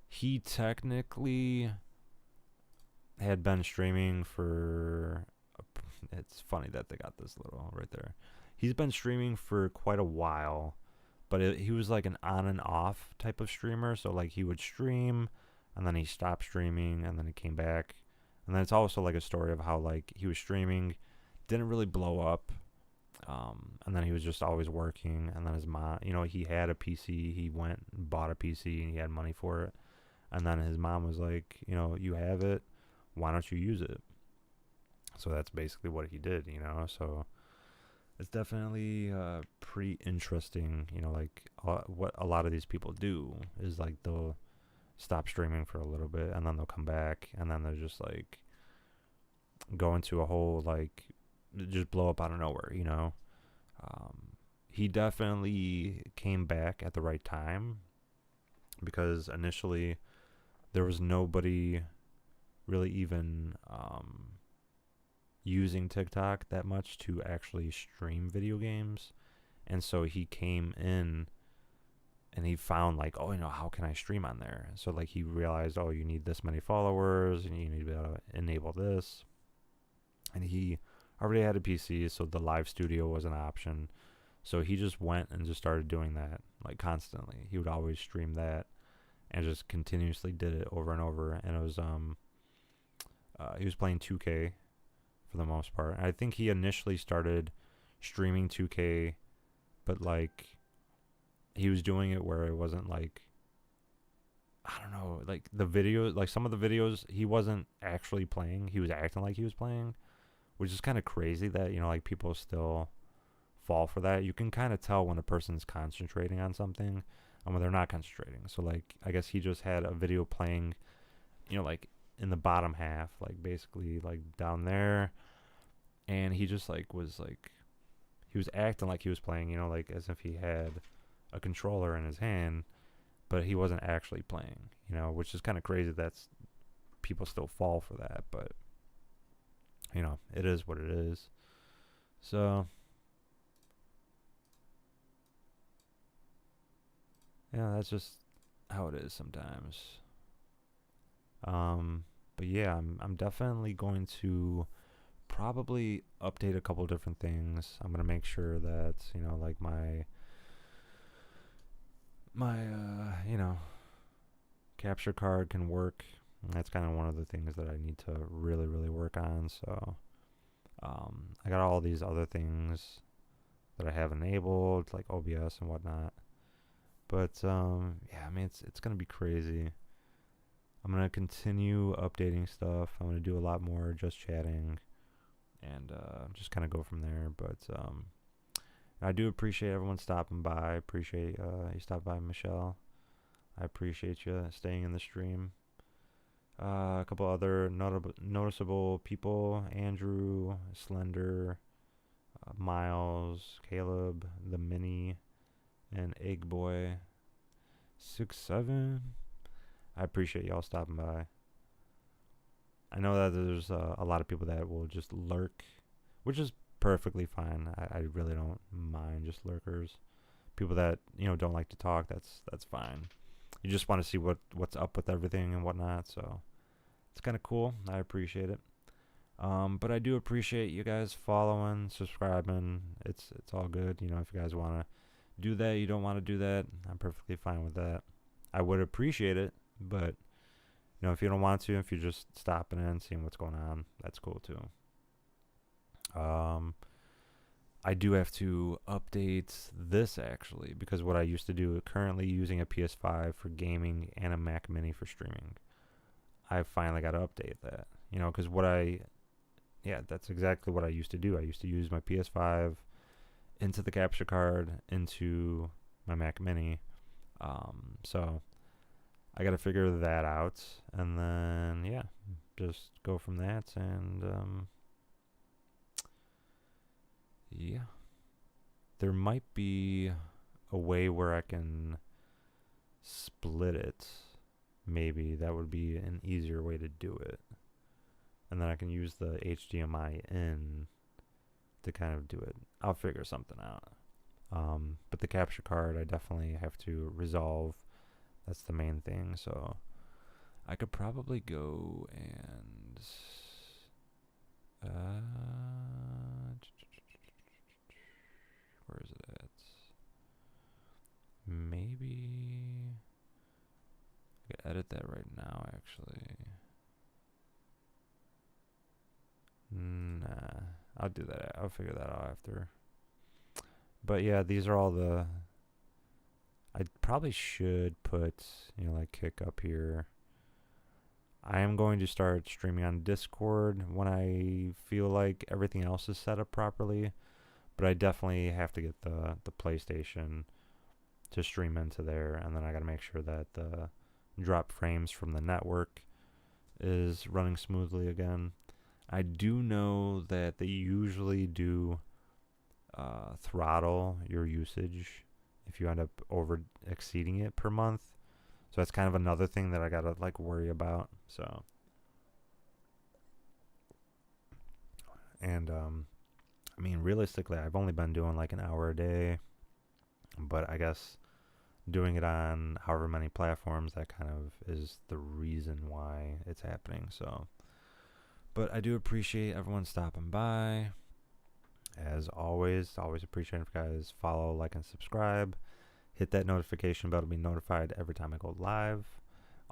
He technically had been streaming for, it's funny that they got this little right there. He's been streaming for quite a while, but he was like an on and off type of streamer. So, like, he would stream, and then he stopped streaming, and then he came back. And then it's also like a story of how, like, he was streaming, didn't really blow up, and then he was just always working. And then his mom, he had a PC, he went and bought a PC, and he had money for it. And then his mom was like, you have it, why don't you use it? So that's basically what he did, so it's definitely pretty interesting, like, what a lot of these people do is, like, they'll stop streaming for a little bit, and then they'll come back, and then they're just, like, go into a whole, like, just blow up out of nowhere, He definitely came back at the right time, because initially there was nobody really even using TikTok that much to actually stream video games. And so he came in and he found, like, oh, how can I stream on there? So, like, he realized, oh, you need this many followers, and you need to be able to enable this. And he already had a PC, so the live studio was an option. So he just went and just started doing that, like, constantly. He would always stream that and just continuously did it over and over. And it was he was playing 2K for the most part. And I think he initially started streaming 2K, but, like, he was doing it where it wasn't, like, I don't know, like, the videos, like, some of the videos he wasn't actually playing, he was acting like he was playing, which is kind of crazy that, like, people still fall for that. You can kind of tell when a person's concentrating on something and when they're not concentrating. So, like, I guess he just had a video playing, like, in the bottom half, like, basically, like, down there, and he just, like, was, like, he was acting like he was playing, like, as if he had a controller in his hand, but he wasn't actually playing, which is kind of crazy. That's, people still fall for that, but, it is what it is. So, yeah, that's just how it is sometimes. But yeah, I'm definitely going to probably update a couple different things. I'm gonna make sure that, like, my capture card can work. And that's kind of one of the things that I need to really, really work on. So I got all these other things that I have enabled, like OBS and whatnot. But yeah, I mean, it's gonna be crazy. I'm gonna continue updating stuff. I'm gonna do a lot more just chatting. and just kind of go from there. But I do appreciate everyone stopping by. I appreciate you stopped by, Michelle. I appreciate you staying in the stream. A couple other noticeable people: Andrew, Slender, Miles, Caleb, the Mini, and Egg Boy 67. I appreciate y'all stopping by. I know that there's a lot of people that will just lurk, which is perfectly fine. I really don't mind just lurkers. People that don't like to talk, that's fine. You just want to see what's up with everything and whatnot. So it's kind of cool. I appreciate it. But I do appreciate you guys following, subscribing. It's all good. If you guys want to do that, you don't want to do that, I'm perfectly fine with that. I would appreciate it, but if you don't want to, if you're just stopping in, seeing what's going on, that's cool too. I do have to update this actually, because what I used to do, currently using a PS5 for gaming and a Mac Mini for streaming, I finally got to update that. Because that's exactly what I used to do. I used to use my PS5 into the capture card into my Mac Mini. So I got to figure that out, and then just go from that. And there might be a way where I can split it. Maybe that would be an easier way to do it, and then I can use the HDMI in to kind of do it. I'll figure something out. But the capture card, I definitely have to resolve. That's the main thing. So I could probably go and where is it at? Maybe I could edit that right now, actually. Nah, I'll do that. I'll figure that out after. But yeah, these are all the... I probably should put, like Kick up here. I am going to start streaming on Discord when I feel like everything else is set up properly. But I definitely have to get the PlayStation to stream into there. And then I got to make sure that the drop frames from the network is running smoothly again. I do know that they usually do throttle your usage if you end up over exceeding it per month. So that's kind of another thing that I gotta worry about. So, and realistically, I've only been doing an hour a day, but I guess doing it on however many platforms, that kind of is the reason why it's happening. So, but I do appreciate everyone stopping by. As always appreciate if you guys follow, like, and subscribe. Hit that notification bell to be notified every time I go live.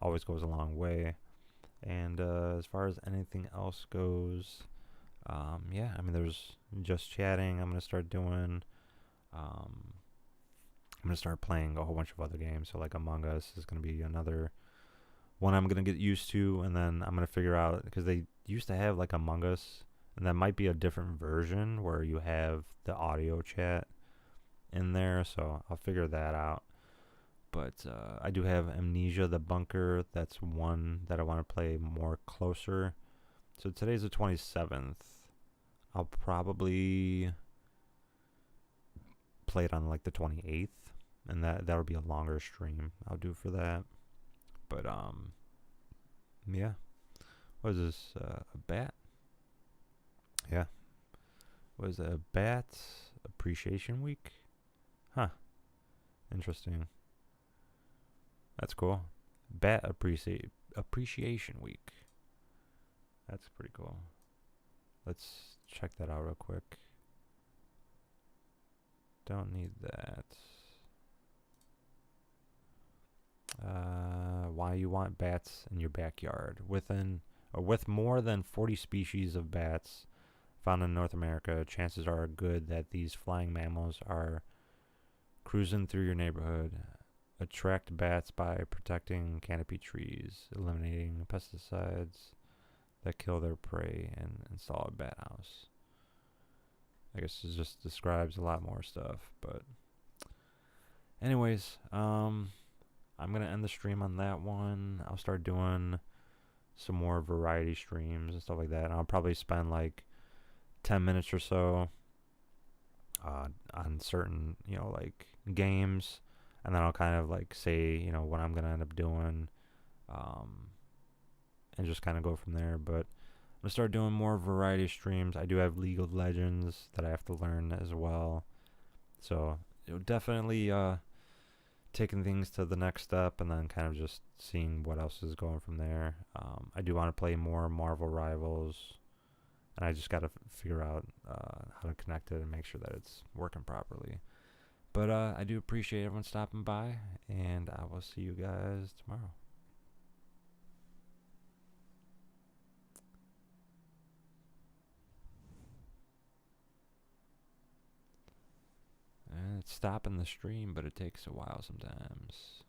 Always goes a long way. And as far as anything else goes, there's just chatting. I'm going to start doing. I'm going to start playing a whole bunch of other games. So Among Us is going to be another one I'm going to get used to. And then I'm going to figure out, because they used to have Among Us, and that might be a different version where you have the audio chat in there, so I'll figure that out. But I do have Amnesia the Bunker. That's one that I want to play more closer. So today's the 27th. I'll probably play it on the 28th, and that'll be a longer stream I'll do for that. But what is this? A bat? Yeah. Was a bat appreciation week? Huh. Interesting. That's cool. Bat appreciation week. That's pretty cool. Let's check that out real quick. Don't need that. Why you want bats in your backyard? With more than 40 species of bats found in North America, chances are good that these flying mammals are cruising through your neighborhood. Attract bats by protecting canopy trees, eliminating pesticides that kill their prey, and install a bat house. I guess it just describes a lot more stuff. But anyways, I'm gonna end the stream on that one. I'll start doing some more variety streams and stuff like that. And I'll probably spend like 10 minutes or so on certain, like games, and then I'll kind of like say, what I'm gonna end up doing, and just kind of go from there. But I'm gonna start doing more variety streams. I do have League of Legends that I have to learn as well, so definitely taking things to the next step, and then kind of just seeing what else is going from there. I do want to play more Marvel Rivals, and I just got to figure out how to connect it and make sure that it's working properly. But I do appreciate everyone stopping by, and I will see you guys tomorrow. And it's stopping the stream, but it takes a while sometimes.